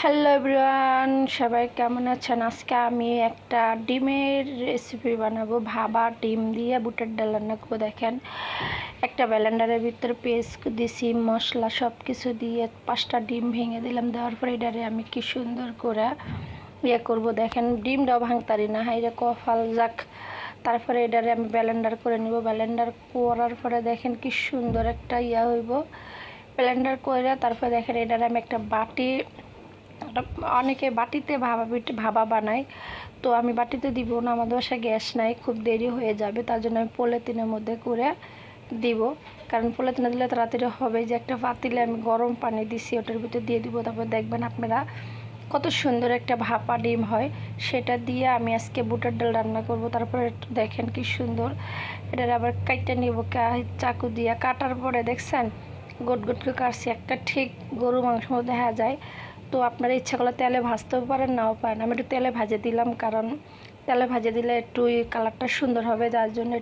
Hello everyone, সবাই কেমন আছেন? আজকে আমি একটা ডিমের রেসিপি বানাবো। ভাবা ডিম দিয়ে বুটের ডাল রান্না করবো। দেখেন, একটা ব্লেন্ডারের ভিতরে পেস্ট দিছি, মশলা সব কিছু দিয়ে 5টা ডিম ভেঙে দিলাম। দেওয়ার পরে এটারে আমি কি সুন্দর করে করবো। দেখেন, ডিমটাও ভাঙতারি না, হাইরে কফাল যাক। তারপরে এটারে আমি ব্লেন্ডার করে নিব। ব্লেন্ডার করার পরে দেখেন কি সুন্দর একটা হইব। ব্লেন্ডার করে তারপরে দেখেন এটারে আমি একটা বাটি, অনেকে বাটিতে ভাবা বানায়, তো আমি বাটিতে দিব না, আমাদের বাসায় গ্যাস নাই, খুব দেরি হয়ে যাবে। তার জন্য আমি পলিথিনের মধ্যে করে দিব, কারণ পলিথিনে দিলে তাড়াতাড়ি হবে। যে একটা পাতিলে আমি গরম পানি দিছি, ওটার ভিতরে দিয়ে দিব। তারপর দেখবেন আপনারা কত সুন্দর একটা ভাপা ডিম হয়। সেটা দিয়ে আমি আজকে বুটের ডাল রান্না করব। তারপরে দেখেন কি সুন্দর এটার আবার কাইটা নিব চাকু দিয়ে। কাটার পরে দেখছেন গোট গোট করে কাটছি, একটা ঠিক গরু মাংস দেখা যায়। তো আপনারা ইচ্ছা করলে তেলে ভাজতেও পারেন, নাও পারেন। আমি একটু তেলে ভাজে দিলাম, কারণ তেলে ভাজে দিলে একটু কালারটা সুন্দর হবে, যার জন্য